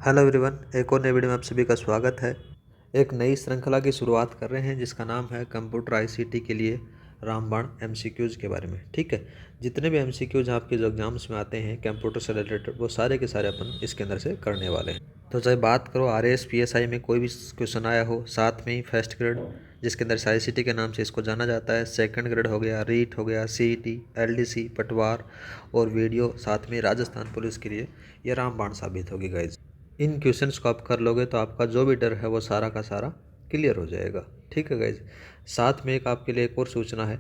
Hello everyone, एक और नए वीडियो में आप सभी का स्वागत है। एक नई श्रृंखला की शुरुआत कर रहे हैं जिसका नाम है कंप्यूटर आईसीटी के लिए रामबाण एमसीक्यूज़ के बारे में। ठीक है, जितने भी एमसीक्यूज़ आपके जो एग्जाम्स में आते हैं कंप्यूटर से रिलेटेड वो सारे के सारे अपन इसके अंदर से करने वाले हैं। तो चाहे बात करो आरएएस पीएसआई में कोई भी क्वेश्चन आया हो, साथ में ही फर्स्ट ग्रेड जिसके अंदर से आईसीटी के नाम से इसको जाना जाता है, सेकंड ग्रेड हो गया, रीट हो गया, सीईटी, एलडीसी, पटवार और वीडियो, साथ में राजस्थान पुलिस के लिए ये रामबाण साबित होगी गाइज। इन क्वेश्चंस को आप कर लोगे तो आपका जो भी डर है वो सारा का सारा क्लियर हो जाएगा। ठीक है गाइज, साथ में एक आपके लिए एक और सूचना है।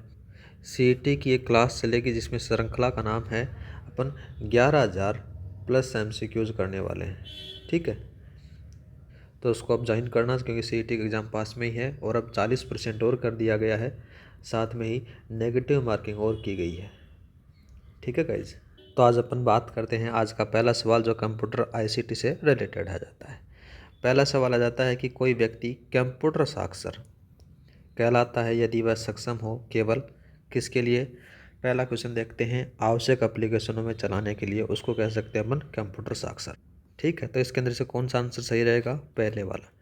सीईटी की एक क्लास चलेगी जिसमें श्रृंखला का नाम है अपन 11,000 प्लस एमसीक्यूज करने वाले हैं। ठीक है, तो उसको आप ज्वाइन करना क्योंकि सीईटी का एग्ज़ाम पास में ही है और अब 40% और कर दिया गया है, साथ में ही नेगेटिव मार्किंग और की गई है। ठीक है गाइज, तो आज अपन बात करते हैं आज का पहला सवाल जो कंप्यूटर आईसीटी से रिलेटेड आ जाता है। पहला सवाल आ जाता है कि कोई व्यक्ति कंप्यूटर साक्षर कहलाता है यदि वह सक्षम हो केवल किसके लिए। पहला क्वेश्चन देखते हैं, आवश्यक एप्लीकेशनों में चलाने के लिए उसको कह सकते हैं अपन कंप्यूटर साक्षर। ठीक है, तो इसके अंदर से कौन सा आंसर सही रहेगा, पहले वाला।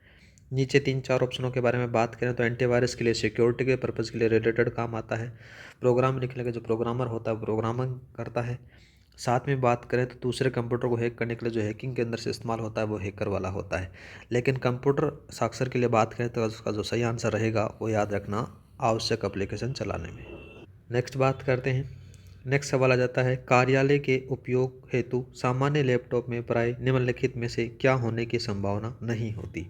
नीचे 3-4 ऑप्शनों के बारे में बात करें तो एंटीवायरस के लिए, सिक्योरिटी के पर्पज़ के लिए रिलेटेड काम आता है। प्रोग्राम लिखने का जो प्रोग्रामर होता है वो प्रोग्रामिंग करता है। साथ में बात करें तो दूसरे कंप्यूटर को हैक करने के लिए जो हैकिंग के अंदर से इस्तेमाल होता है वो हैकर वाला होता है। लेकिन कंप्यूटर साक्षर के लिए बात करें तो उसका जो सही आंसर रहेगा वो याद रखना, आवश्यक एप्लीकेशन चलाने में। नेक्स्ट बात करते हैं। नेक्स्ट सवाल आ जाता है, कार्यालय के उपयोग हेतु सामान्य लैपटॉप में प्राय निम्नलिखित में से क्या होने की संभावना नहीं होती।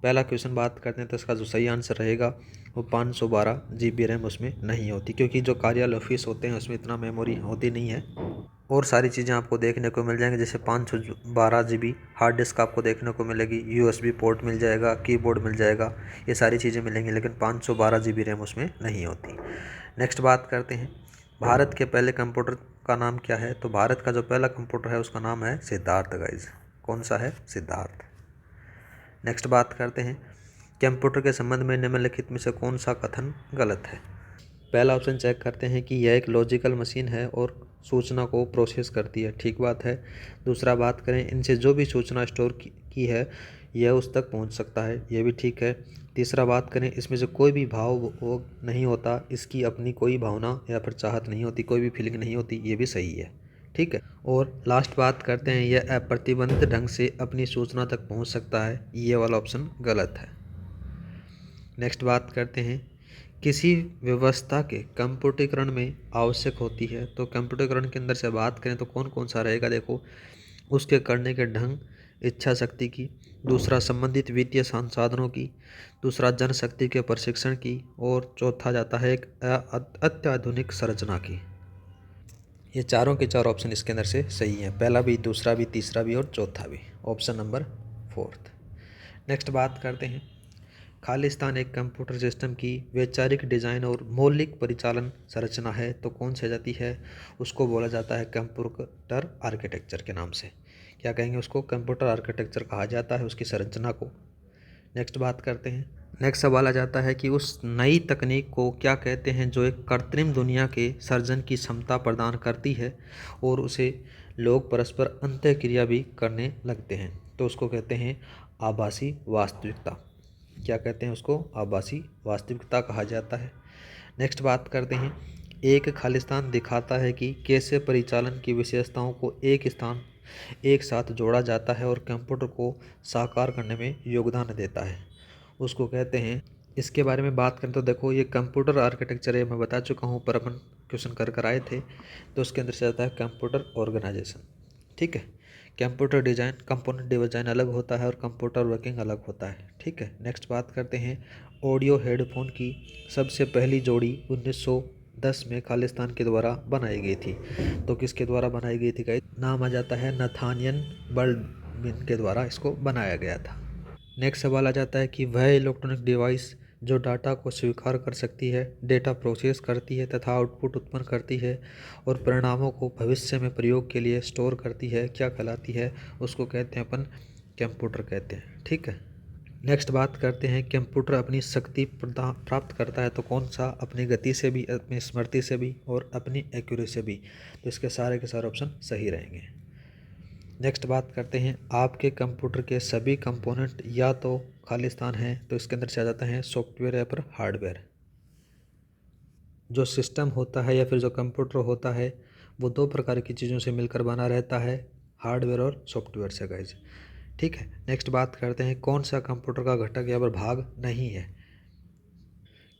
पहला क्वेश्चन बात करते हैं तो इसका जो सही आंसर रहेगा वो 512 GB रैम उसमें नहीं होती, क्योंकि जो कार्यालय ऑफिस होते हैं उसमें इतना मेमोरी होती नहीं है। और सारी चीज़ें आपको देखने को मिल जाएंगी, जैसे 512 GB हार्ड डिस्क आपको देखने को मिलेगी, USB पोर्ट मिल जाएगा, कीबोर्ड मिल जाएगा, ये सारी चीज़ें मिलेंगी, लेकिन 512 GB रैम उसमें नहीं होती। नेक्स्ट बात करते हैं, भारत के पहले कंप्यूटर का नाम क्या है। तो भारत का जो पहला कंप्यूटर है उसका नाम है सिद्धार्थ गाइज। कौन सा है, सिद्धार्थ। नेक्स्ट बात करते हैं, कंप्यूटर के संबंध में निम्नलिखित में से कौन सा कथन गलत है। पहला ऑप्शन चेक करते हैं कि यह एक लॉजिकल मशीन है और सूचना को प्रोसेस करती है, ठीक बात है। दूसरा बात करें, इनसे जो भी सूचना स्टोर की है यह उस तक पहुंच सकता है, यह भी ठीक है। तीसरा बात करें, इसमें से कोई भी भाव वो नहीं होता, इसकी अपनी कोई भावना या फिर चाहत नहीं होती, कोई भी फीलिंग नहीं होती, ये भी सही है। ठीक है, और लास्ट बात करते हैं, यह अप्रतिबंधित ढंग से अपनी सूचना तक पहुंच सकता है, ये वाला ऑप्शन गलत है। नेक्स्ट बात करते हैं, किसी व्यवस्था के कंप्यूटरीकरण में आवश्यक होती है। तो कंप्यूटरीकरण के अंदर से बात करें तो कौन कौन सा रहेगा, देखो, उसके करने के ढंग, इच्छा शक्ति की, दूसरा संबंधित वित्तीय संसाधनों की, दूसरा जनशक्ति के प्रशिक्षण की, और चौथा जाता है एक अत्याधुनिक संरचना की। ये चारों के चार ऑप्शन इसके अंदर से सही है, पहला भी, दूसरा भी, तीसरा भी और चौथा भी, ऑप्शन नंबर 4। नेक्स्ट बात करते हैं, खालिस्तान एक कंप्यूटर सिस्टम की वैचारिक डिज़ाइन और मौलिक परिचालन संरचना है, तो कौन सी जाती है, उसको बोला जाता है कंप्यूटर आर्किटेक्चर के नाम से। क्या कहेंगे उसको, कंप्यूटर आर्किटेक्चर कहा जाता है उसकी संरचना को। नेक्स्ट बात करते हैं, नेक्स्ट सवाल आ जाता है कि उस नई तकनीक को क्या कहते हैं जो एक कृत्रिम दुनिया के सर्जन की क्षमता प्रदान करती है और उसे लोग परस्पर अंतःक्रिया भी करने लगते हैं। तो उसको कहते हैं आभासी वास्तविकता। क्या कहते हैं उसको, आभासी वास्तविकता कहा जाता है। नेक्स्ट बात करते हैं, एक खालिस्तान दिखाता है कि कैसे परिचालन की विशेषताओं को एक साथ जोड़ा जाता है और कंप्यूटर को साकार करने में योगदान देता है, उसको कहते हैं। इसके बारे में बात करें तो देखो, ये कंप्यूटर आर्किटेक्चर है, मैं बता चुका हूँ, पर अपन क्वेश्चन कर आए थे, तो उसके अंदर से आता है कंप्यूटर ऑर्गेनाइजेशन। ठीक है, कंप्यूटर डिज़ाइन, कंपोनेंट डिज़ाइन अलग होता है और कंप्यूटर वर्किंग अलग होता है। ठीक है, नेक्स्ट बात करते हैं, ऑडियो हेडफोन की सबसे पहली जोड़ी 1910 में खालिस्तान के द्वारा बनाई गई थी। तो किसके द्वारा बनाई गई थी, नाम आ जाता है नथानियल बर्नबिन के द्वारा इसको बनाया गया था। नेक्स्ट सवाल आ जाता है कि वह इलेक्ट्रॉनिक डिवाइस जो डाटा को स्वीकार कर सकती है, डेटा प्रोसेस करती है तथा आउटपुट उत्पन्न करती है और परिणामों को भविष्य में प्रयोग के लिए स्टोर करती है, क्या कहलाती है, उसको कहते हैं अपन कंप्यूटर कहते हैं। ठीक है, नेक्स्ट बात करते हैं, कंप्यूटर अपनी शक्ति प्राप्त करता है तो कौन सा, अपनी गति से भी, अपनी स्मृति से भी और अपनी एक्यूरेसी से भी। तो इसके सारे के सारे ऑप्शन सही रहेंगे। नेक्स्ट बात करते हैं, आपके कंप्यूटर के सभी कंपोनेंट या तो खालिस्तान हैं तो इसके अंदर से आ जाता है सॉफ्टवेयर या फिर हार्डवेयर। जो सिस्टम होता है या फिर जो कंप्यूटर होता है वो दो प्रकार की चीज़ों से मिलकर बना रहता है, हार्डवेयर और सॉफ्टवेयर से गाइज। ठीक है, नेक्स्ट बात करते हैं कौन सा कंप्यूटर का घटक या फिर भाग नहीं है।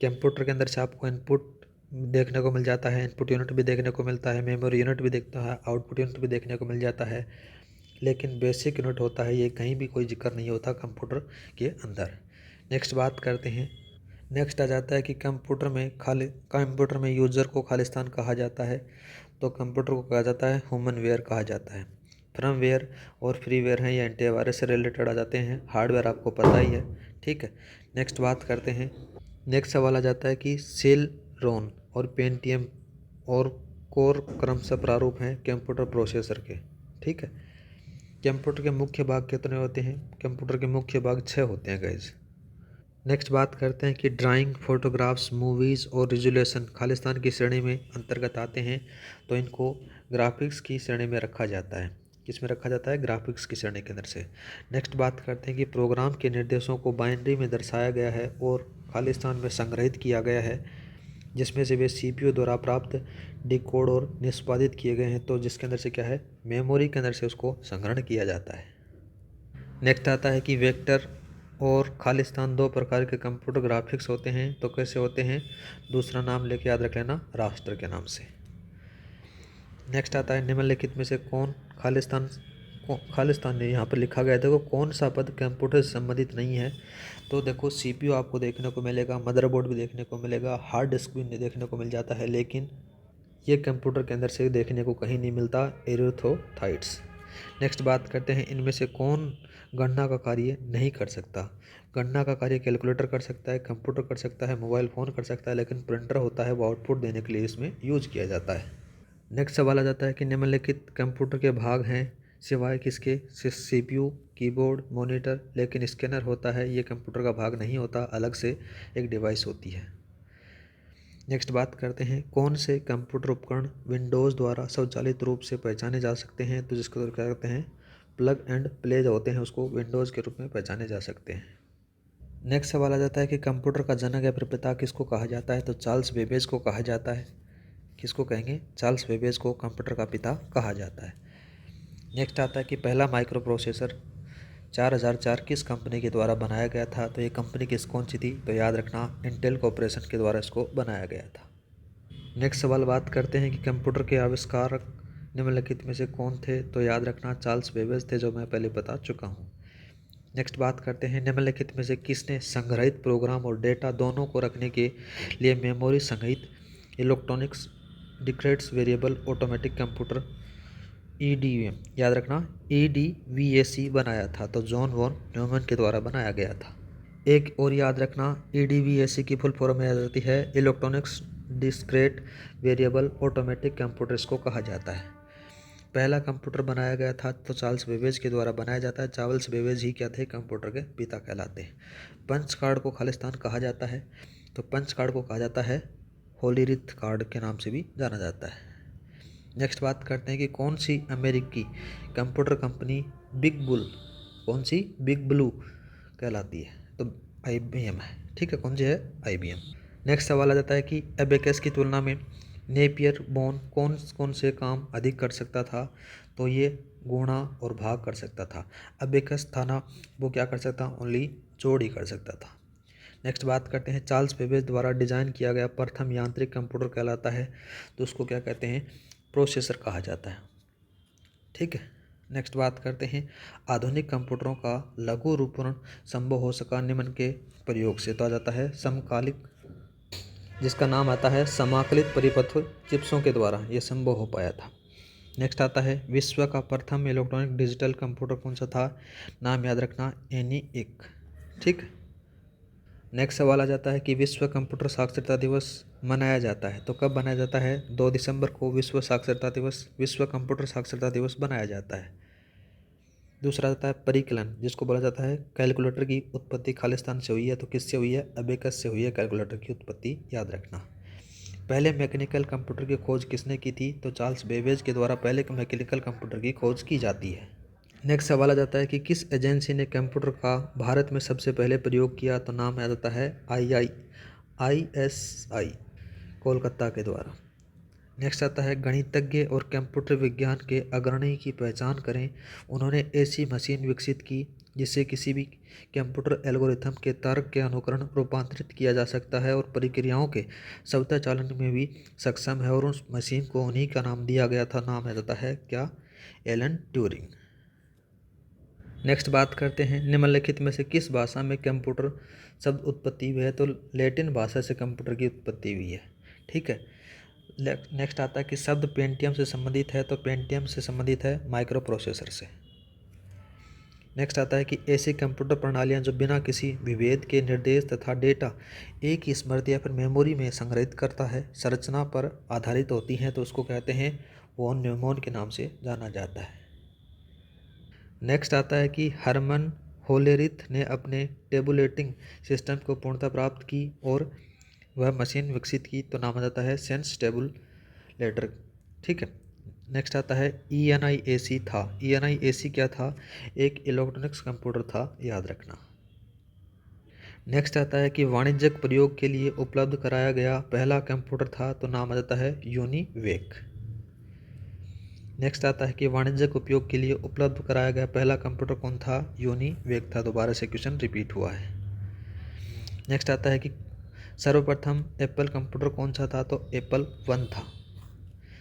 कंप्यूटर के अंदर से आपको इनपुट देखने को मिल जाता है, इनपुट यूनिट भी देखने को मिलता है, मेमोरी यूनिट भी देखता है, आउटपुट यूनिट भी देखने को मिल जाता है, लेकिन बेसिक यूनिट होता है ये कहीं भी कोई जिक्र नहीं होता कंप्यूटर के अंदर। नेक्स्ट बात करते हैं, नेक्स्ट आ जाता है कि कंप्यूटर में यूज़र को खालिस्तान कहा जाता है तो कंप्यूटर को कहा जाता है ह्यूमन वेयर कहा जाता है। फर्मवेयर और फ्रीवेयर हैं, ये एंटीवायरस से रिलेटेड आ जाते हैं, हार्डवेयर आपको पता ही है। ठीक है, नेक्स्ट बात करते हैं, नेक्स्ट सवाल आ जाता है कि सेल रोन और पेंटियम और कोर क्रमशः प्रारूप हैं कंप्यूटर प्रोसेसर के। ठीक है, कंप्यूटर के मुख्य भाग कितने होते हैं? कंप्यूटर के मुख्य भाग 6 होते हैं गाइज। नेक्स्ट बात करते हैं कि ड्राइंग, फोटोग्राफ्स, मूवीज़ और रिजोल्यूशन खालिस्तान की श्रेणी में अंतर्गत आते हैं तो इनको ग्राफिक्स की श्रेणी में रखा जाता है। किस में रखा जाता है? ग्राफिक्स की श्रेणी के अंदर से। नेक्स्ट बात करते हैं कि प्रोग्राम के निर्देशों को बाइनरी में दर्शाया गया है और खालिस्तान में संग्रहित किया गया है, जिसमें से वे सीपीयू द्वारा प्राप्त, डिकोड और निष्पादित किए गए हैं, तो जिसके अंदर से क्या है, मेमोरी के अंदर से उसको संग्रहण किया जाता है। नेक्स्ट आता है कि वेक्टर और खालिस्तान दो प्रकार के कंप्यूटर ग्राफिक्स होते हैं, तो कैसे होते हैं? दूसरा नाम लेके याद रख लेना, रास्टर के नाम से। नेक्स्ट आता है निम्नलिखित में से खालिस्तान ने यहाँ पर लिखा गया है, देखो कौन सा पद कंप्यूटर से संबंधित नहीं है। तो देखो सीपीयू आपको देखने को मिलेगा, मदरबोर्ड भी देखने को मिलेगा, हार्ड डिस्क भी देखने को मिल जाता है, लेकिन ये कंप्यूटर के अंदर से देखने को कहीं नहीं मिलता, एरिथ्रोथाइट्स। नेक्स्ट बात करते हैं, इनमें से कौन गणना का कार्य नहीं कर सकता? गणना का कार्य कैलकुलेटर कर सकता है, कंप्यूटर कर सकता है, मोबाइल फ़ोन कर सकता है, लेकिन प्रिंटर होता है वो आउटपुट देने के लिए इसमें यूज किया जाता है। नेक्स्ट सवाल आ जाता है कि निम्नलिखित कंप्यूटर के भाग हैं सिवाय किसके? सीपीयू, कीबोर्ड, मॉनिटर, लेकिन स्कैनर होता है, ये कंप्यूटर का भाग नहीं होता, अलग से एक डिवाइस होती है। नेक्स्ट बात करते हैं, कौन से कंप्यूटर उपकरण विंडोज़ द्वारा स्वचालित रूप से पहचाने जा सकते हैं? तो जिसको क्या कहते हैं, प्लग एंड प्ले जो होते हैं उसको विंडोज़ के रूप में पहचाने जा सकते हैं। नेक्स्ट सवाल आ जाता है कि कंप्यूटर का जनक या फिर पिता किसको कहा जाता है? तो चार्ल्स बेबेज को कहा जाता है। किसको कहेंगे? चार्ल्स बेबेज को कंप्यूटर का पिता कहा जाता है। नेक्स्ट आता है कि पहला माइक्रो प्रोसेसर 4004 किस कंपनी के द्वारा बनाया गया था? तो ये कंपनी कौन सी थी? तो याद रखना, इंटेल कॉर्पोरेशन के द्वारा इसको बनाया गया था। नेक्स्ट सवाल बात करते हैं कि कंप्यूटर के आविष्कारक निम्नलिखित में से कौन थे? तो याद रखना चार्ल्स बेबेज थे, जो मैं पहले बता चुका हूँ। नेक्स्ट बात करते हैं, निम्नलिखित में से किसने संग्रहित प्रोग्राम और डेटा दोनों को रखने के लिए मेमोरी संग्रहित electronics discrete variable automatic computer EDVM, याद रखना EDVAC बनाया था? तो जॉन वॉन न्यूमैन के द्वारा बनाया गया था। एक और याद रखना, EDVAC की फुल फॉर्म में आ जाती है electronics discrete variable automatic computer इसको कहा जाता है। पहला कंप्यूटर बनाया गया था तो चार्ल्स बेबेज के द्वारा बनाया जाता है। चार्ल्स बेबेज ही क्या थे? कंप्यूटर के पिता कहलाते हैं। पंच कार्ड को खालिस्तान कहा जाता है, तो पंच कार्ड को कहा जाता है होलीरिथ कार्ड के नाम से भी जाना जाता है। नेक्स्ट बात करते हैं कि कौन सी अमेरिकी कंप्यूटर कंपनी बिग बुल, कौन सी? बिग ब्लू कहलाती है? तो IBM है। ठीक है, कौन सी है? IBM। नेक्स्ट सवाल आ जाता है कि एबेकस की तुलना में नेपियर बोन कौन कौन से काम अधिक कर सकता था? तो ये गुणा और भाग कर सकता था। एबेकस था ना, वो क्या कर सकता? ओनली जोड़ ही कर सकता था। नेक्स्ट बात करते हैं, चार्ल्स बेबेज द्वारा डिजाइन किया गया प्रथम यांत्रिक कंप्यूटर कहलाता है, तो उसको क्या कहते हैं? प्रोसेसर कहा जाता है। ठीक है, नेक्स्ट बात करते हैं, आधुनिक कंप्यूटरों का लघु रूपांतरण संभव हो सका निम्न के प्रयोग से, तो आ जाता है समकालिक, जिसका नाम आता है समाकलित परिपथ चिप्सों के द्वारा ये संभव हो पाया था। नेक्स्ट आता है, विश्व का प्रथम इलेक्ट्रॉनिक डिजिटल कंप्यूटर कौन सा था? नाम याद रखना, ENIAC। ठीक। नेक्स्ट सवाल आ जाता है कि विश्व कंप्यूटर साक्षरता दिवस मनाया जाता है, तो कब मनाया जाता है? 2 दिसंबर को विश्व साक्षरता दिवस, विश्व कंप्यूटर साक्षरता दिवस बनाया जाता है। दूसरा आता है परिकलन, जिसको बोला जाता है कैलकुलेटर की उत्पत्ति खालिस्तान से हुई है, तो किससे हुई है? अबेकस से हुई है कैलकुलेटर की उत्पत्ति, याद रखना। पहले मैकेनिकल कंप्यूटर की खोज किसने की थी? तो चार्ल्स बेबेज के द्वारा पहले मैकेनिकल कंप्यूटर की खोज की जाती है। नेक्स्ट सवाल आ जाता है कि किस एजेंसी ने कंप्यूटर का भारत में सबसे पहले प्रयोग किया, तो नाम आ जाता है ISI कोलकाता के द्वारा। नेक्स्ट आता है गणितज्ञ और कंप्यूटर विज्ञान के अग्रणी की पहचान करें। उन्होंने ऐसी मशीन विकसित की जिससे किसी भी कंप्यूटर एल्गोरिथम के तर्क के अनुकरण रूपांतरित किया जा सकता है और प्रक्रियाओं के स्वचालन में भी सक्षम है, और उस मशीन को उन्हीं का नाम दिया गया था। नाम आ जाता है क्या? Alan Turing. नेक्स्ट बात करते हैं निम्नलिखित में से किस भाषा में कंप्यूटर शब्द उत्पत्ति हुई है, तो लैटिन भाषा से कंप्यूटर की उत्पत्ति हुई है। ठीक है। नेक्स्ट आता है कि शब्द पेंटियम से संबंधित है, तो पेंटियम से संबंधित है माइक्रो प्रोसेसर से। नेक्स्ट आता है कि ऐसी कंप्यूटर प्रणालियां जो बिना किसी विभेद के निर्देश तथा डेटा एक ही स्मृति या फिर मेमोरी में संग्रहित करता है, संरचना पर आधारित होती हैं, तो उसको कहते हैं वॉन न्यूमैन के नाम से जाना जाता है। नेक्स्ट आता है कि हरमन होलेरिथ ने अपने टेबुलेटिंग सिस्टम को पूर्णता प्राप्त की और वह मशीन विकसित की, तो नाम आ जाता है सेंस टेबुलेटर। ठीक है। नेक्स्ट आता है ENIAC था। ENIAC क्या था? एक इलेक्ट्रॉनिक्स कंप्यूटर था, याद रखना। नेक्स्ट आता है कि वाणिज्यिक प्रयोग के लिए उपलब्ध कराया गया पहला कंप्यूटर था, तो नाम आ जाता है यूनिवेक। नेक्स्ट आता है कि वाणिज्यिक उपयोग के लिए उपलब्ध कराया गया पहला कंप्यूटर कौन था? यूनिवेक था। दोबारा से क्वेश्चन रिपीट हुआ है। नेक्स्ट आता है कि सर्वप्रथम एप्पल कंप्यूटर कौन सा था, तो एप्पल 1 था।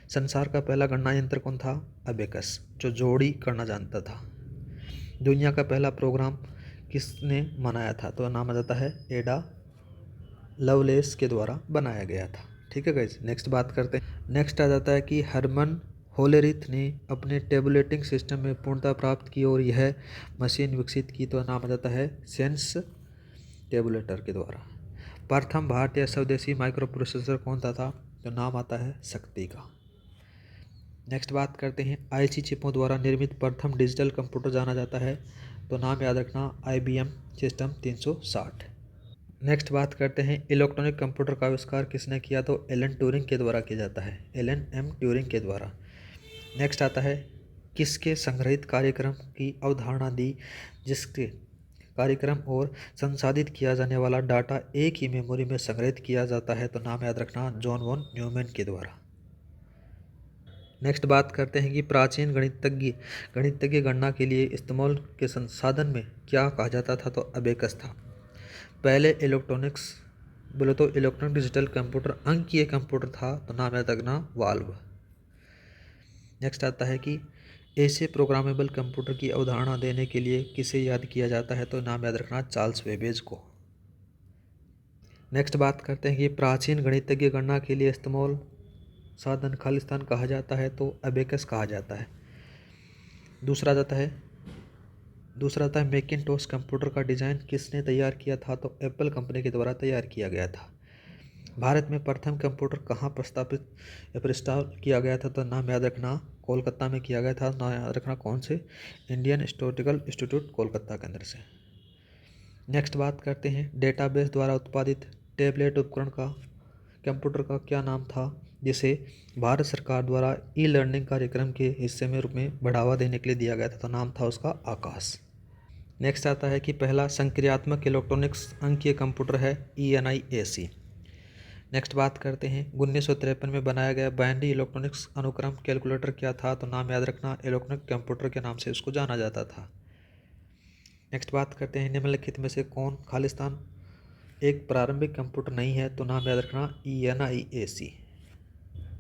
संसार का पहला गणना यंत्र कौन था? अबेकस, जो जोड़ी करना जानता था। दुनिया का पहला प्रोग्राम किसने बनाया था, तो नाम आ जाता है एडा लवलेस के द्वारा बनाया गया था। ठीक है गाइस, नेक्स्ट बात करते हैं। नेक्स्ट आ जाता है कि हरमन होलेरिथ ने अपने टेबुलेटिंग सिस्टम में पूर्णता प्राप्त की और यह मशीन विकसित की, तो नाम आ जाता है सेंस टेबुलेटर के द्वारा। प्रथम भारतीय स्वदेशी माइक्रो प्रोसेसर कौन सा था, तो नाम आता है शक्ति का। नेक्स्ट बात करते हैं IC चिपों द्वारा निर्मित प्रथम डिजिटल कंप्यूटर जाना जाता है, तो नाम याद रखना IBM सिस्टम 360। नेक्स्ट बात करते हैं इलेक्ट्रॉनिक कंप्यूटर का आविष्कार किसने किया, तो एलन ट्यूरिंग के द्वारा किया जाता है, LN-M ट्यूरिंग के द्वारा। नेक्स्ट आता है किसके संग्रहित कार्यक्रम की अवधारणा दी, जिसके कार्यक्रम और संसाधित किया जाने वाला डाटा एक ही मेमोरी में संग्रहित किया जाता है, तो नाम याद रखना जॉन वॉन न्यूमैन के द्वारा। नेक्स्ट बात करते हैं कि प्राचीन गणितज्ञ गणना के लिए इस्तेमाल के संसाधन में क्या कहा जाता था, तो अबेकस था। पहले इलेक्ट्रॉनिक्स बोले तो इलेक्ट्रॉनिक डिजिटल कंप्यूटर अंकीय कंप्यूटर था, तो नाम याद रखना वाल्व। नेक्स्ट आता है कि ऐसे प्रोग्रामेबल कंप्यूटर की अवधारणा देने के लिए किसे याद किया जाता है, तो नाम याद रखना चार्ल्स बेबेज को। नेक्स्ट बात करते हैं कि प्राचीन गणितज्ञ गणना के लिए इस्तेमाल साधन खालिस्तान कहा जाता है, तो अबेकस कहा जाता है। दूसरा आता है मैकिन्टोश कंप्यूटर का डिज़ाइन किसने तैयार किया था, तो एप्पल कंपनी के द्वारा तैयार किया गया था। भारत में प्रथम कंप्यूटर कहाँ प्रस्तावित या इंस्टॉल किया गया था, तो नाम याद रखना कोलकाता में किया गया था। नाम याद रखना कौन से? इंडियन स्टैटिस्टिकल इंस्टीट्यूट कोलकाता के अंदर से। नेक्स्ट बात करते हैं डेटाबेस द्वारा उत्पादित टैबलेट उपकरण का कंप्यूटर का क्या नाम था, जिसे भारत सरकार द्वारा E-लर्निंग कार्यक्रम के हिस्से में रूप में बढ़ावा देने के लिए दिया गया था, तो नाम था उसका आकाश। नेक्स्ट आता है कि पहला संक्रियात्मक इलेक्ट्रॉनिक्स अंकीय कंप्यूटर है ENIAC। नेक्स्ट बात करते हैं 1953 में बनाया गया बाइनरी इलेक्ट्रॉनिक्स अनुक्रम कैलकुलेटर क्या था, तो नाम याद रखना इलेक्ट्रॉनिक कंप्यूटर के नाम से उसको जाना जाता था। नेक्स्ट बात करते हैं निम्नलिखित में से कौन खालिस्तान एक प्रारंभिक कंप्यूटर नहीं है, तो नाम याद रखना ENIAC।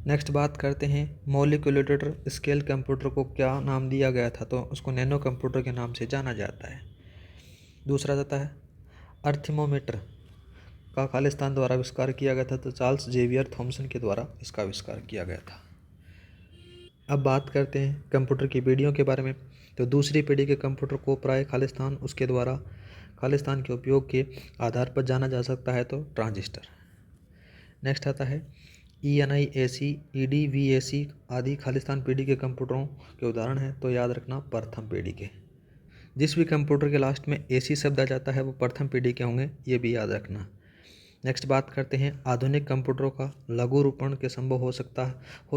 नेक्स्ट बात करते हैं मॉलिक्यूलर स्केल कंप्यूटर को क्या नाम दिया गया था, तो उसको नैनो कंप्यूटर के नाम से जाना जाता है। दूसरा आता है अर्थमोमीटर का खालिस्तान द्वारा आविष्कार किया गया था, तो चार्ल्स जेवियर थॉमसन के द्वारा इसका आविष्कार किया गया था। अब बात करते हैं कंप्यूटर की पीढ़ियों के बारे में। तो दूसरी पीढ़ी के कंप्यूटर को प्राय खालिस्तान के उपयोग के आधार पर जाना जा सकता है, तो ट्रांजिस्टर। नेक्स्ट आता है ENIAC EDVAC आदि खालिस्तान पीढ़ी के कंप्यूटरों के उदाहरण हैं, तो याद रखना प्रथम पीढ़ी के। जिस भी कंप्यूटर के लास्ट में AC शब्द आ जाता है वो प्रथम पीढ़ी के होंगे, ये भी याद रखना। नेक्स्ट बात करते हैं आधुनिक कंप्यूटरों का लघु रूपण के संभव हो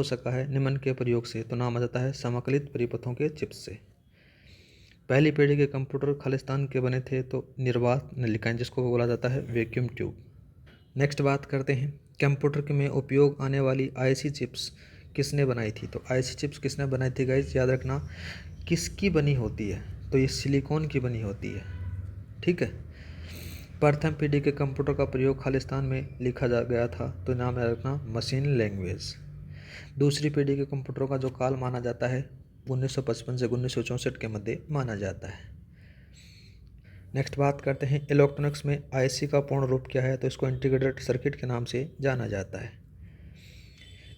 सका है निम्न के प्रयोग से, तो नाम आ जाता है समकलित परिपथों के चिप्स से। पहली पीढ़ी के कंप्यूटर खालिस्तान के बने थे तो निर्वात नलिकाएं, जिसको बोला जाता है वैक्यूम ट्यूब। नेक्स्ट बात करते हैं कंप्यूटर के में उपयोग आने वाली आईसी चिप्स किसने बनाई थी। तो आईसी चिप्स किसने बनाई थी गाइस, याद रखना। किसकी बनी होती है, तो ये सिलिकॉन की बनी होती है, ठीक है। प्रथम पीढ़ी के कंप्यूटर का प्रयोग खालिस्तान में लिखा जा गया था, तो नाम याद रखना मशीन लैंग्वेज। दूसरी पीढ़ी के कंप्यूटरों का जो काल माना जाता है 1955 से 1964 के मध्य माना जाता है। नेक्स्ट बात करते हैं इलेक्ट्रॉनिक्स में आईसी का पूर्ण रूप क्या है, तो इसको इंटीग्रेटेड सर्किट के नाम से जाना जाता है।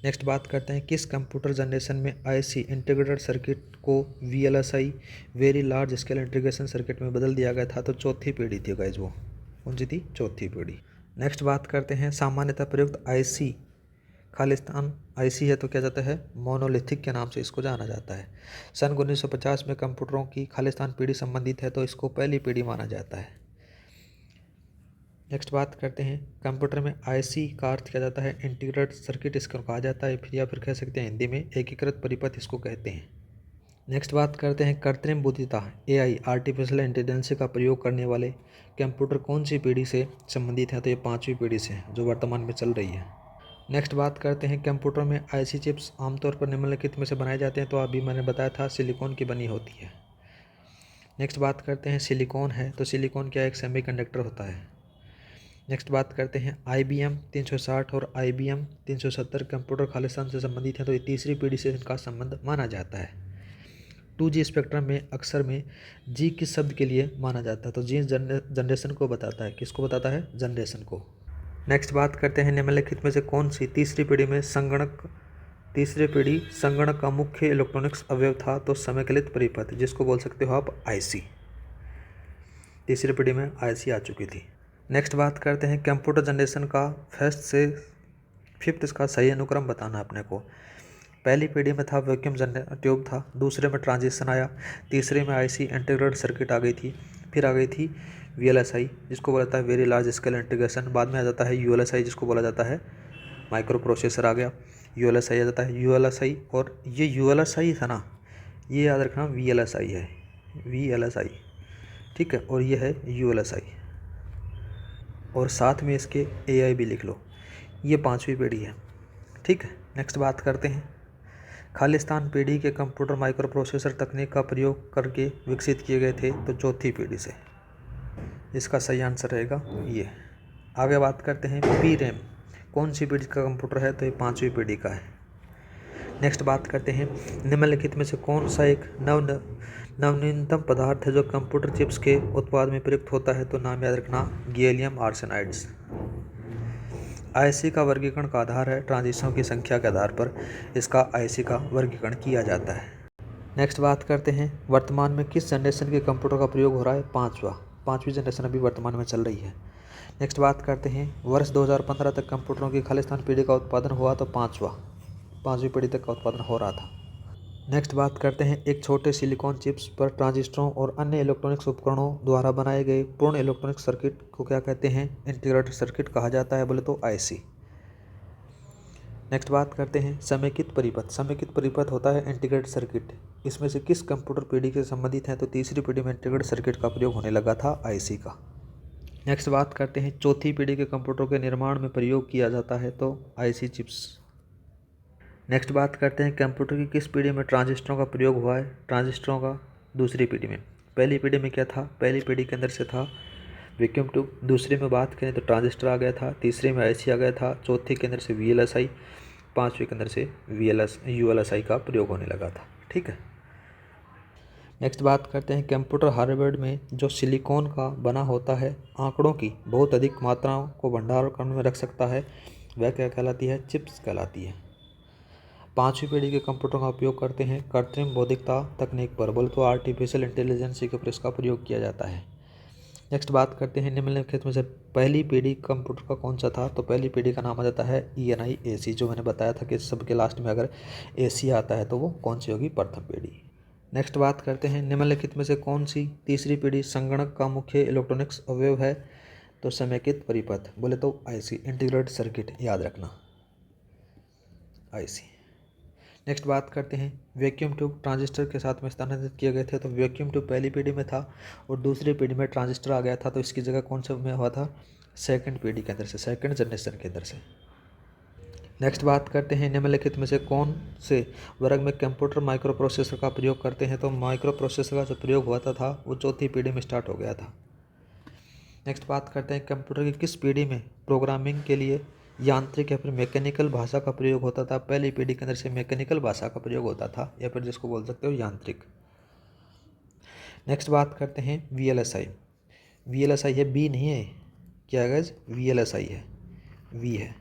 नेक्स्ट बात करते हैं किस कंप्यूटर जनरेशन में आईसी इंटीग्रेटेड सर्किट को VLSI very large scale integration circuit में बदल दिया गया था, तो चौथी पीढ़ी थी गाइज वो, कौन सी थी, चौथी पीढ़ी। नेक्स्ट बात करते हैं सामान्यतः प्रयुक्त आईसी खालिस्तान आईसी है तो क्या जाता है, मोनोलिथिक के नाम से इसको जाना जाता है। सन 1950 में कंप्यूटरों की खालिस्तान पीढ़ी संबंधित है, तो इसको पहली पीढ़ी माना जाता है। नेक्स्ट बात करते हैं कंप्यूटर में आईसी का अर्थ किया जाता है इंटीग्रेटेड सर्किट इसको कहा जाता है, फिर या फिर कह सकते हैं हिंदी में एकीकृत परिपथ इसको कहते हैं। नेक्स्ट बात करते हैं कृत्रिम बुद्धिमत्ता एआई आर्टिफिशियल इंटेलिजेंस का प्रयोग करने वाले कंप्यूटर कौन सी पीढ़ी से संबंधित है, तो ये पाँचवीं पीढ़ी से जो वर्तमान में चल रही है। नेक्स्ट बात करते हैं कंप्यूटर में आईसी चिप्स आमतौर पर निम्नलिखित में से बनाए जाते हैं, तो अभी मैंने बताया था सिलिकॉन की बनी होती है। नेक्स्ट बात करते हैं सिलिकॉन है तो सिलिकॉन क्या एक सेमीकंडक्टर होता है। नेक्स्ट बात करते हैं IBM 360 और IBM 370 कंप्यूटर खालिस्तान से संबंधित हैं, तो ये तीसरी पीढ़ी से इनका संबंध माना जाता है। 2G स्पेक्ट्रम में अक्सर में जी किस शब्द के लिए माना जाता है, तो जी जनरेशन को बताता है, किसको बताता है, जनरेशन को। नेक्स्ट बात करते हैं निम्नलिखित में से कौन सी तीसरी पीढ़ी संगणक का मुख्य इलेक्ट्रॉनिक्स अवयव था, तो समेकलित परिपथ, जिसको बोल सकते हो आप आईसी। तीसरी पीढ़ी में आईसी आ चुकी थी। नेक्स्ट बात करते हैं कंप्यूटर जनरेशन का फर्स्ट से फिफ्थ इसका सही अनुक्रम बताना अपने को। पहली पीढ़ी में था वैक्यूम ट्यूब था, दूसरे में ट्रांजिशन आया, तीसरे में आईसी इंटीग्रेटेड सर्किट आ गई थी, फिर आ गई थी वीएलएसआई जिसको बोला जाता है वेरी लार्ज स्केल इंटीग्रेशन, बाद में आ जाता है यूएलएसआई जिसको बोला जाता है माइक्रो प्रोसेसर आ गया, यूएलएसआई आ जाता है यूएलएसआई। और ये यूएलएसआई था ना, ये याद रखना वीएलएसआई है, वीएलएसआई, ठीक है, और ये है यूएलएसआई, और साथ में इसके एआई भी लिख लो। ये पांचवी पीढ़ी है, ठीक है। नेक्स्ट बात करते हैं खालिस्तान पीढ़ी के कंप्यूटर माइक्रो प्रोसेसर तकनीक का प्रयोग करके विकसित किए गए थे, तो चौथी पीढ़ी से, इसका सही आंसर रहेगा ये। आगे बात करते हैं पीरैम कौन सी पीढ़ी का कंप्यूटर है, तो ये पांचवी पीढ़ी का है। नेक्स्ट बात करते हैं निम्नलिखित में से कौन सा एक नवीनतम पदार्थ है जो कंप्यूटर चिप्स के उत्पाद में प्रयुक्त होता है, तो नाम याद रखना गैलियम आर्सेनाइड्स। आईसी का वर्गीकरण का आधार है ट्रांजिस्टरों की संख्या के आधार पर इसका आईसी का वर्गीकरण किया जाता है। नेक्स्ट बात करते हैं वर्तमान में किस जनरेशन के कंप्यूटर का प्रयोग हो रहा है, पाँचवीं जनरेशन अभी वर्तमान में चल रही है। नेक्स्ट बात करते हैं वर्ष 2015 तक कंप्यूटरों की खालिस्तान पीढ़ी का उत्पादन हुआ, तो पाँचवीं पीढ़ी तक का उत्पादन हो रहा था। नेक्स्ट बात करते हैं एक छोटे सिलिकॉन चिप्स पर ट्रांजिस्टरों और अन्य इलेक्ट्रॉनिक्स उपकरणों द्वारा बनाए गए पूर्ण इलेक्ट्रॉनिक सर्किट को क्या कहते हैं, इंटीग्रेटेड सर्किट कहा जाता है, बोले तो आईसी। नेक्स्ट बात करते हैं समेकित परिपथ होता है इंटीग्रेटेड सर्किट, इसमें से किस कंप्यूटर पीढ़ी के संबंधित हैं, तो तीसरी पीढ़ी में इंटीग्रेटेड सर्किट का प्रयोग होने लगा था आईसी का। नेक्स्ट बात करते हैं चौथी पीढ़ी के कंप्यूटरों के निर्माण में प्रयोग किया जाता है, तो आईसी चिप्स। नेक्स्ट बात करते हैं कंप्यूटर की किस पीढ़ी में ट्रांजिस्टरों का प्रयोग हुआ है, ट्रांजिस्टरों का दूसरी पीढ़ी में। पहली पीढ़ी में क्या था, पहली पीढ़ी के अंदर से था वैक्यूम ट्यूब, दूसरे में बात करें तो ट्रांजिस्टर आ गया था, तीसरे में आईसी आ गया था, चौथे के अंदर से वीएलएसआई, पाँचवें के अंदर से यूएलएसआई का प्रयोग होने लगा था, ठीक है। नेक्स्ट बात करते हैं कंप्यूटर हार्डवेयर में जो सिलिकॉन का बना होता है आंकड़ों की बहुत अधिक मात्राओं को भंडारण में रख सकता है, वह क्या कहलाती है, चिप्स कहलाती है। पाँचवीं पीढ़ी के कंप्यूटर का उपयोग करते हैं कृत्रिम बौद्धिकता तकनीक पर, बोले तो आर्टिफिशियल इंटेलिजेंस के ऊपर इसका प्रयोग किया जाता है। नेक्स्ट बात करते हैं निम्नलिखित में से पहली पीढ़ी कंप्यूटर का कौन सा था, तो पहली पीढ़ी का नाम आ जाता है ENI AC, जो मैंने बताया था कि सबके लास्ट में अगर AC आता है तो वो कौन सी होगी, प्रथम पीढ़ी। नेक्स्ट बात करते हैं निम्नलिखित में से कौन सी तीसरी पीढ़ी संगणक का मुख्य इलेक्ट्रॉनिक्स अवयव है, तो समेकित परिपथ, बोले तो आईसी इंटीग्रेटेड सर्किट, याद रखना आईसी। नेक्स्ट बात करते हैं वैक्यूम ट्यूब ट्रांजिस्टर के साथ में स्थानांतरित किए गए थे। तो वैक्यूम ट्यूब पहली पीढ़ी में था और दूसरी पीढ़ी में ट्रांजिस्टर आ गया था, तो इसकी जगह कौन से में हुआ था? सेकंड पीढ़ी के अंदर से, सेकंड जनरेशन के अंदर से। नेक्स्ट बात करते हैं निम्नलिखित में से कौन से वर्ग में कंप्यूटर माइक्रो प्रोसेसर का प्रयोग करते हैं? तो माइक्रो प्रोसेसर का जो प्रयोग हुआ था वो चौथी पीढ़ी में स्टार्ट हो गया था। नेक्स्ट बात करते हैं कंप्यूटर की किस पीढ़ी में प्रोग्रामिंग के लिए यांत्रिक या फिर मैकेनिकल भाषा का प्रयोग होता था? पहली पीढ़ी के अंदर से मैकेनिकल भाषा का प्रयोग होता था, या फिर जिसको बोल सकते हो यांत्रिक। नेक्स्ट बात करते हैं VLSI। VLSI है, बी नहीं है, क्या है गाइस? VLSI है, वी है।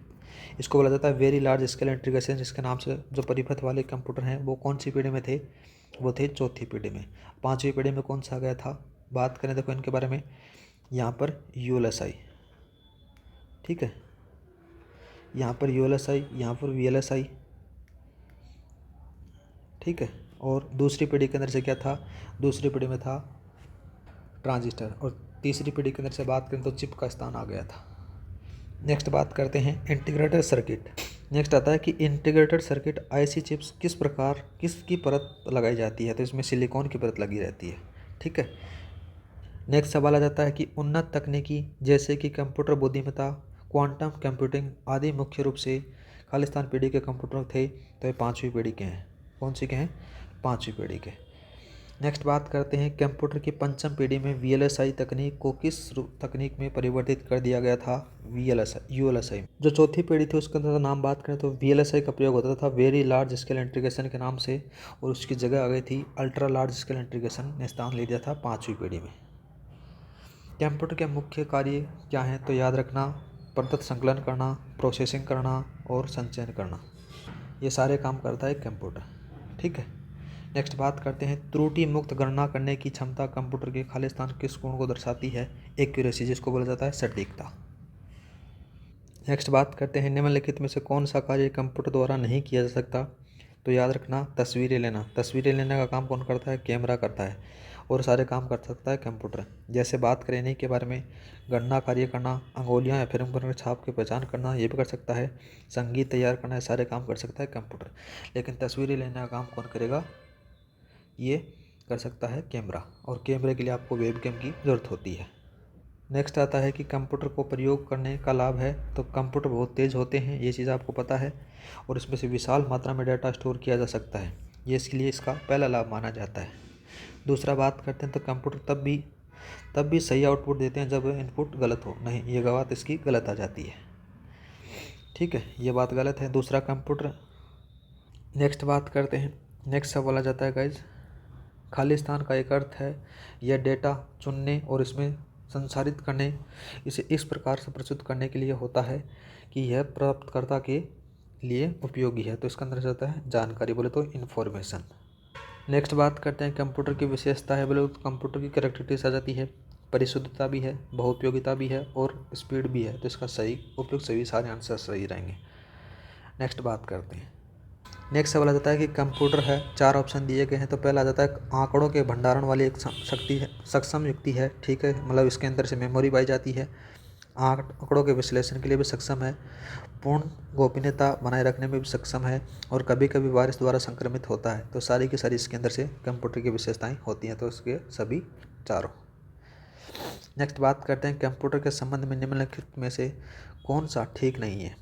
इसको बोला जाता है वेरी लार्ज स्केल इंटीग्रेशन, जिसके नाम से जो परिपथ वाले कंप्यूटर हैं वो कौन सी पीढ़ी में थे? वो थे चौथी पीढ़ी में। पांचवी पीढ़ी में कौन सा आ गया था? बात करें देखो इनके बारे में, यहाँ पर ULSI, ठीक है, यहाँ पर ULSI, यहाँ पर VLSI, ठीक है। और दूसरी पीढ़ी के अंदर से क्या था? दूसरी पीढ़ी में था ट्रांजिस्टर, और तीसरी पीढ़ी के अंदर से बात करें तो चिप का स्थान आ गया था। नेक्स्ट बात करते हैं इंटीग्रेटेड सर्किट। नेक्स्ट आता है कि इंटीग्रेटेड सर्किट IC चिप्स किस प्रकार किसकी परत लगाई जाती है? तो इसमें सिलिकॉन की परत लगी रहती है, ठीक है। नेक्स्ट सवाल आ जाता है कि उन्नत तकनीकी जैसे कि कंप्यूटर बुद्धिमत्ता, क्वांटम कंप्यूटिंग आदि मुख्य रूप से खालिस्तान पीढ़ी के कंप्यूटर थे, तो ये पाँचवीं पीढ़ी के हैं। कौन सी के हैं? पाँचवीं पीढ़ी के। नेक्स्ट बात करते हैं कंप्यूटर की पंचम पीढ़ी में VLSI तकनीक को किस तकनीक में परिवर्तित कर दिया गया था? ULSI। जो चौथी पीढ़ी थी उसका नाम बात करें तो VLSI का प्रयोग होता था वेरी लार्ज स्केल इंटीग्रेशन के नाम से, और उसकी जगह आ गई थी अल्ट्रा लार्ज स्केल इंटीग्रेशन ने स्थान ले लिया था पाँचवीं पीढ़ी में। कंप्यूटर के मुख्य कार्य क्या हैं? तो याद रखना, परत संकलन करना, प्रोसेसिंग करना और संचयन करना, ये सारे काम करता है कंप्यूटर, ठीक है। नेक्स्ट बात करते हैं त्रुटि मुक्त गणना करने की क्षमता कंप्यूटर के खालिस्तान किस गुण को दर्शाती है? एक्यूरेसी, जिसको बोला जाता है सटीकता। नेक्स्ट बात करते हैं निम्नलिखित में से कौन सा कार्य कंप्यूटर द्वारा नहीं किया जा सकता? तो याद रखना, तस्वीरें लेना। तस्वीरें लेने का काम कौन करता है? कैमरा करता है, और सारे काम कर सकता है कंप्यूटर। जैसे बात करें इन्हीं के बारे में, गणना कार्य करना, अंगुलियां या फिंगरप्रिंट छाप की पहचान करना, ये भी कर सकता है। संगीत तैयार करना, ये सारे काम कर सकता है कंप्यूटर। लेकिन तस्वीरें लेने का काम कौन करेगा? ये कर सकता है कैमरा, और कैमरे के लिए आपको वेबकैम की ज़रूरत होती है। नेक्स्ट आता है कि कंप्यूटर को प्रयोग करने का लाभ है। तो कंप्यूटर बहुत तेज़ होते हैं, ये चीज़ आपको पता है, और इसमें से विशाल मात्रा में डाटा स्टोर किया जा सकता है, ये इसके लिए इसका पहला लाभ माना जाता है। दूसरा बात करते हैं तो कंप्यूटर तब भी सही आउटपुट देते हैं जब इनपुट गलत हो। नहीं, ये बात इसकी गलत आ जाती है, ठीक है, ये बात गलत है दूसरा कंप्यूटर। नेक्स्ट बात करते हैं, नेक्स्ट सवाल आ जाता है गाइज, खालिस्तान का एक अर्थ है यह डेटा चुनने और इसमें संसाधित करने, इसे इस प्रकार से प्रस्तुत करने के लिए होता है कि यह प्राप्तकर्ता के लिए उपयोगी है। तो इसका अंदर जाता है जानकारी, बोले तो इन्फॉर्मेशन। नेक्स्ट बात करते हैं कंप्यूटर की विशेषता है, बोले तो कंप्यूटर की कैरेक्टरिस्टिक्स आ जाती है, परिशुद्धता भी है, बहुउपयोगिता भी है और स्पीड भी है। तो इसका सही उपयुक्त सभी सारे आंसर सही रहेंगे। नेक्स्ट बात करते हैं, नेक्स्ट सवाल आ जाता है कि कंप्यूटर है, 4 ऑप्शन दिए गए हैं। तो पहला आ जाता है आंकड़ों के भंडारण वाली एक शक्ति है, सक्षम युक्ति है, ठीक है, मतलब इसके अंदर से मेमोरी पाई जाती है। आंकड़ों के विश्लेषण के लिए भी सक्षम है, पूर्ण गोपनीयता बनाए रखने में भी सक्षम है, और कभी कभी वायरस द्वारा संक्रमित होता है। तो सारी की सारी इसके अंदर से कंप्यूटर की विशेषताएँ होती हैं, तो इसके सभी चारों। नेक्स्ट बात करते हैं कंप्यूटर के संबंध में निम्नलिखित में से कौन सा ठीक नहीं है?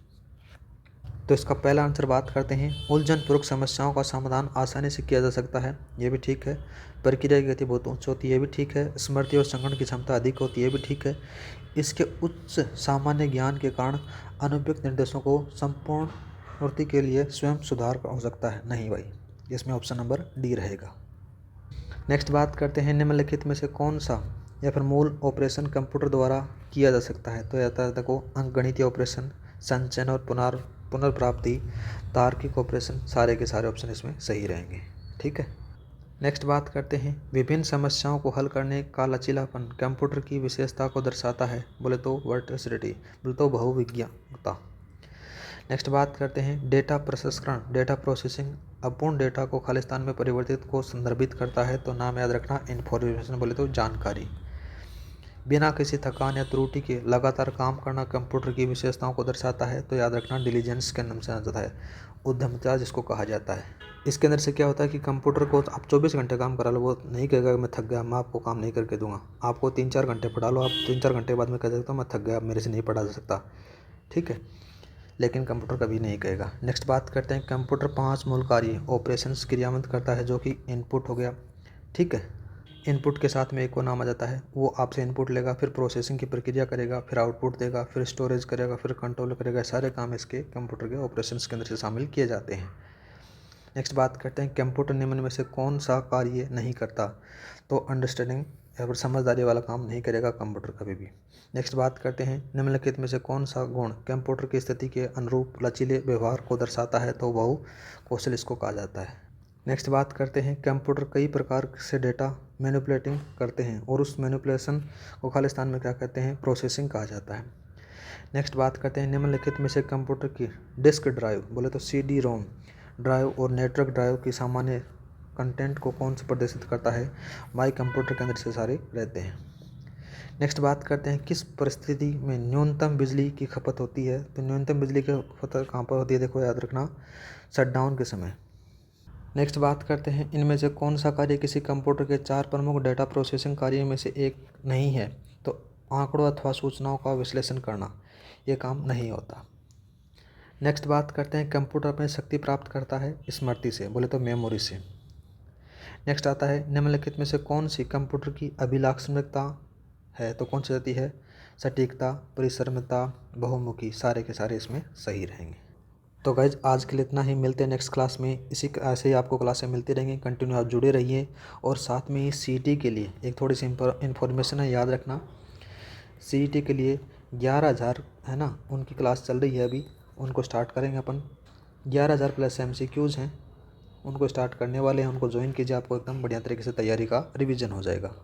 तो इसका पहला आंसर बात करते हैं, उलझनपूर्वक समस्याओं का समाधान आसानी से किया जा सकता है, ये भी ठीक है। प्रक्रिया की गति बहुत उच्च होती है, ये भी ठीक है। स्मृति और संगणन की क्षमता अधिक होती है, ये भी ठीक है। इसके उच्च सामान्य ज्ञान के कारण अनुपयुक्त निर्देशों को संपूर्ण पूर्ति के लिए स्वयं सुधार हो सकता है। नहीं भाई, इसमें ऑप्शन नंबर डी रहेगा। नेक्स्ट बात करते हैं, निम्नलिखित में से कौन सा या फिर मूल ऑपरेशन कंप्यूटर द्वारा किया जा सकता है? तो यह देखो, अंकगणितीय ऑपरेशन, संचयन और पुनर्प्राप्ति, तार्किक ऑपरेशन, सारे के सारे ऑप्शन इसमें सही रहेंगे, ठीक है। नेक्स्ट बात करते हैं, विभिन्न समस्याओं को हल करने का लचीलापन कंप्यूटर की विशेषता को दर्शाता है, बोले तो वर्टिसिटी, बोले तो बहुविज्ञता। नेक्स्ट बात करते हैं, डेटा प्रसंस्करण, डेटा प्रोसेसिंग अपूर्ण डेटा को खालिस्तान में परिवर्तित को संदर्भित करता है। तो नाम याद रखना, इन्फॉर्मेशन, बोले तो जानकारी। बिना किसी थकान या त्रुटि के लगातार काम करना कंप्यूटर की विशेषताओं को दर्शाता है। तो याद रखना डिलीजेंस के नाम से आता है, उद्यमता जिसको कहा जाता है। इसके अंदर से क्या होता है कि कंप्यूटर को आप 24 घंटे काम करा लो, वो नहीं कहेगा मैं थक गया, मैं आपको काम नहीं करके दूंगा। आपको 3-4 घंटे पढ़ा लो, आप 3-4 घंटे बाद में कह सकता हूँ मैं थक गया, मेरे से नहीं पढ़ा जा सकता, ठीक है, लेकिन कंप्यूटर कभी नहीं कहेगा। नेक्स्ट बात करते हैं, कंप्यूटर 5 मूल कार्य ऑपरेशंस क्रियान्वित करता है, जो कि इनपुट हो गया, ठीक है। इनपुट के साथ में एक और नाम आ जाता है, वो आपसे इनपुट लेगा, फिर प्रोसेसिंग की प्रक्रिया करेगा, फिर आउटपुट देगा, फिर स्टोरेज करेगा, फिर कंट्रोल करेगा। सारे काम इसके कंप्यूटर के ऑपरेशंस के अंदर से शामिल किए जाते हैं। नेक्स्ट बात करते हैं, कंप्यूटर निम्न में से कौन सा कार्य नहीं करता। तो अंडरस्टैंडिंग या फिर समझदारी वाला काम नहीं करेगा कंप्यूटर कभी भी। नेक्स्ट बात करते हैं, निम्नलिखित में से कौन सा गुण कंप्यूटर की स्थिति के अनुरूप लचीले व्यवहार को दर्शाता है। तो बहु कौशल इसको कहा जाता है। नेक्स्ट बात करते हैं, कंप्यूटर कई प्रकार से डेटा मैनिपुलेटिंग करते हैं और उस मैनिपुलेशन को खालिस्तान में क्या कहते हैं, प्रोसेसिंग कहा जाता है। नेक्स्ट बात करते हैं, निम्नलिखित में से कंप्यूटर की डिस्क ड्राइव बोले तो CD रोम ड्राइव और नेटवर्क ड्राइव की सामान्य कंटेंट को कौन से प्रदर्शित करता है। माई कंप्यूटर के अंदर से सारे रहते हैं। नेक्स्ट बात करते हैं, किस परिस्थिति में न्यूनतम बिजली की खपत होती है। तो न्यूनतम बिजली की खपत कहाँ पर होती है, देखो याद रखना, शटडाउन के समय। नेक्स्ट बात करते हैं, इनमें से कौन सा कार्य किसी कंप्यूटर के 4 प्रमुख डेटा प्रोसेसिंग कार्यों में से एक नहीं है। तो आंकड़ों अथवा सूचनाओं का विश्लेषण करना, ये काम नहीं होता। नेक्स्ट बात करते हैं, कंप्यूटर अपनी शक्ति प्राप्त करता है स्मृति से, बोले तो मेमोरी से। नेक्स्ट आता है, निम्नलिखित में से कौन सी कंप्यूटर की अभिलाक्षणिकता है। तो कौन सी रहती है, सटीकता, परिश्रमता, बहुमुखी, सारे के सारे इसमें सही रहेंगे। तो गाइज आज के लिए इतना ही, मिलते हैं नेक्स्ट क्लास में। इसी ऐसे ही आपको क्लासें मिलती रहेंगी, कंटिन्यू आप जुड़े रहिए। और साथ में ही CET के लिए एक थोड़ी सी इन्फॉर्मेशन है, याद रखना, CET के लिए 11,000 है ना, उनकी क्लास चल रही है अभी, उनको स्टार्ट करेंगे अपन। 11,000 प्लस MCQs हैं, उनको स्टार्ट करने वाले हैं, उनको ज्वाइन कीजिए, आपको एकदम बढ़िया तरीके से तैयारी का रिवीजन हो जाएगा।